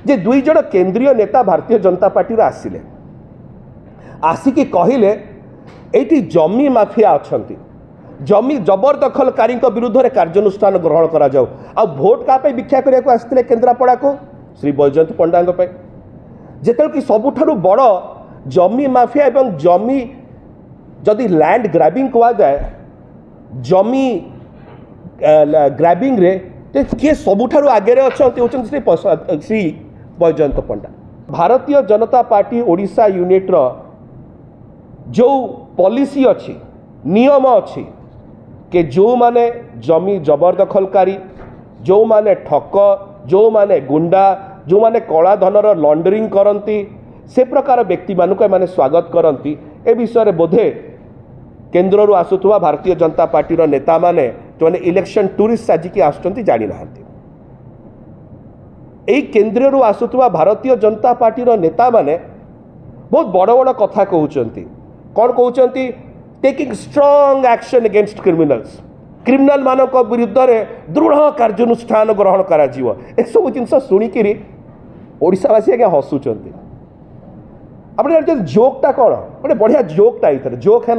जे दुई जन केंद्रीय नेता भारतीय जनता पार्टी आसिले आसिकी कहले एटी जमी माफिया अच्छा जमी जबरदखलकारी विरुद्ध में कार्यानुष्ठान ग्रहण करा जाऊ आ भोट का भिक्षा करने आसते केन्द्रापड़ा को श्री बैजयंत पंडा जिते कि सबुठारु बड़ जमी माफिया एवं जमी जदि लैंड ग्राबिंग कह जाए जमी ग्राबिंग रे किए सबुठारु आगे अच्छा श्री बैजयंत पंडा। भारतीय जनता पार्टी ओडिशा यूनिट रो जो पॉलिसी अच्छी नियम अच्छी कि जो माने जमी जबरदखलकारी जो माने ठक जो माने गुंडा जो माने कला धनर लॉन्ड्रिंग करती से प्रकार व्यक्ति मानक माने स्वागत करती ए विषय में बोधे केन्द्र रू आसुवा भारतीय जनता पार्टी रो नेता माने जो माने इलेक्शन टूरिस्ट साजिकी आसुचंती जानी नाहंती एई केन्द्र रू आसुवा भारतीय जनता पार्टी रो नेता माने बहुत बड़ बड़ कथा कहउचंती कौन कहउचंती taking strong action against criminals criminal मानक विरुद्ध में दृढ़ कार्यानुष्ठान ग्रहण करा जीव ए सब जिनस शुणिकी ओडिशावासी आज्ञा हसुचंती आपने जोकटा कौन गोटे बढ़िया जोकटा ये जोक है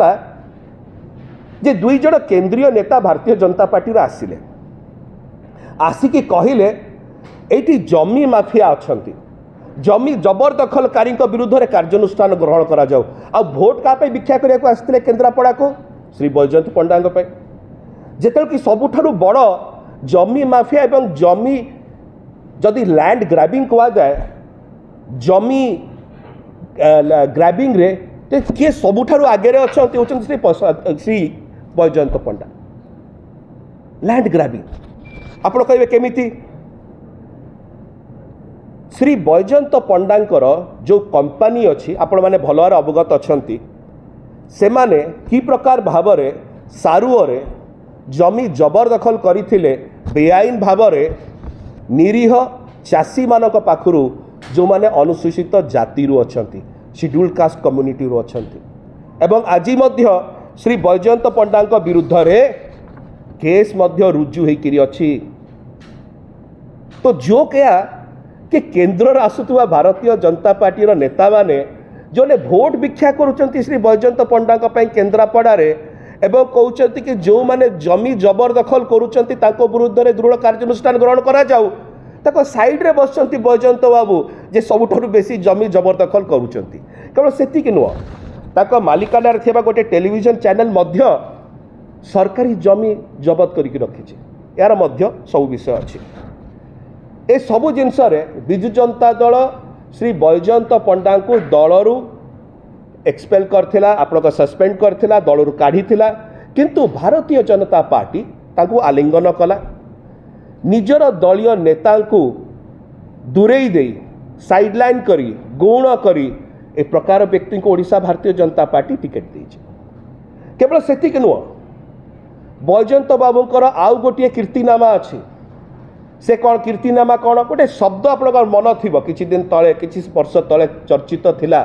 जे दुई जन केंद्रीय नेता भारतीय जनता पार्टी आसिले आसिकी कहले एटी जमी माफिया अच्छा जमी जबरदखलकारी विरुद्ध में कार्यानुष्ठान ग्रहण करा जाऊ आ भोट का भिक्षा करने आसते केन्द्रापड़ा को श्री बैजयंत पंडा जिते कि सबुठारु बड़ जमी माफिया एवं जमी जदि लैंड ग्राबिंग कह जाए जमी ग्राबिंग रे किए सबुठारु आगे अच्छा श्री बैजयंत पंडा। लैंड ग्राबिंग आप कहे केमिति श्री बैजयंत पंडांकर जो कंपनी अच्छी आपण मैंने भल भाव अवगत अच्छा से माने कि प्रकार भाव में सारुओं जमी जबरदखल करथिले बेआईन भाव में निरीह चाषी मानक पाखरु जो माने अनुसूचित जाति रु अछंती शेड्यूल कास्ट कम्युनिटी रु अछंती एवं आज मध्य श्री बैजयंत पंडांक विरुद्ध रे केस मध्य रुजु होइकिरी अछि। तो जो क्या कि केन्द्र आसुवा भारतीय जनता पार्टी रो नेता माने जो ने भोट भिक्षा करुचंती श्री बैजयंत पंडांक पई केन्द्रापड़ा रे एवं कहते कि जो माने जमी जबरदखल करुचंती ताको विरुद्ध में दृढ़ कार्यानुष्ठान ग्रहण करा जाऊ ताको साइड रे बसचंती बैजयंत बाबू जे सबुठारु बेसी जमी जबरदखल करुचंती केवल सेतिक नुह ताको मालिकानार थिबा गोटे टेलीविजन चैनल मध्य सरकारी जमी जबत करिक रखिछि यार मध्य सब विषय अछि ए सबु जिनस रे बिजु जनता दल श्री बैजयंत पंडा को दलरू एक्सपेल करथिला आपनको सस्पेंड करथिला दलरू काढिथिला किंतु भारतीय जनता पार्टी ताकू आलिंगन कला निजर दलीय नेता को दूरेई दे साइडलाइन करी गौण करी ए प्रकार व्यक्ति को ओडिशा भारतीय जनता पार्टी टिकेट देछि। केवल सेतिक नुह बैजयंत बाबूंकर आउ गोटे कीर्तिनामा अछि से कौन कीर्तिनामा कौन गोटे शब्द आप मन थी किछि दिन तले किछि वर्ष तले चर्चित थिला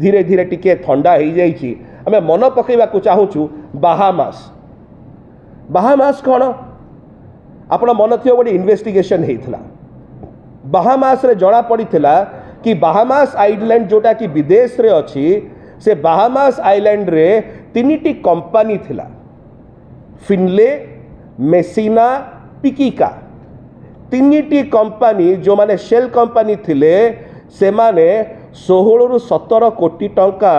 धीरे धीरे टिके थंडा हो जाइछि आमे मन पकेबा को चाहूछु बाहामास। बाहामास कौन आपण मन थी गोटे इन्वेस्टिगेशन होता बाहामास रे जना पड़ीथिला कि बाहामास आइलैंड जोटा कि विदेश रे अछि से बाहामास आइलैंड रे तीनिटी कंपनी थिला फिनले मेसिना पिकिका तीनिटी कंपनी जो माने शेल कंपनी थिले से माने 16 रु 17 कोटी टंका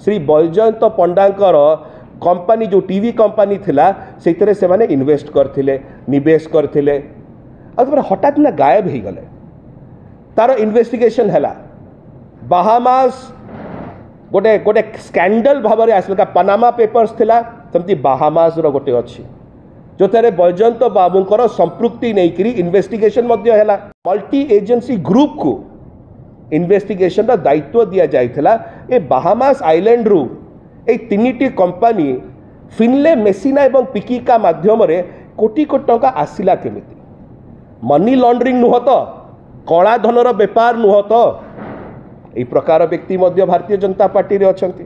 श्री बैजयंत पंडांकर कंपनी जो टीवी कंपनी थिला सेतरे से माने इन्वेस्ट करथिले निवेश करथिले और हठात ना गायब हो गले तार इन्वेस्टिगेशन हैला बाहामास गोटे गोटे स्कैंडल भाव में आसला पनामा पेपर्स थिला सेमती बाहामास रो गोटे अच्छी जो तेरे बैजयंत बाबूंकर संपृक्ति नहीं करी इन्वेस्टिगेशन मध्य हैला मल्टी एजेंसी ग्रुप को इन्वेस्टिगेशन रा दायित्व दिया जाइथिला ए बाहामास आइलैंड रु ए तीनिटी कंपनी फिनले मेसिना एवं पिकिका माध्यम रे कोटी कोटी टंका आसिला केमिति मनी लॉन्ड्रिंग नुह तो कला धनर बेपार नुह तो यही प्रकार व्यक्ति मध्य भारतीय जनता पार्टी रे अछंती।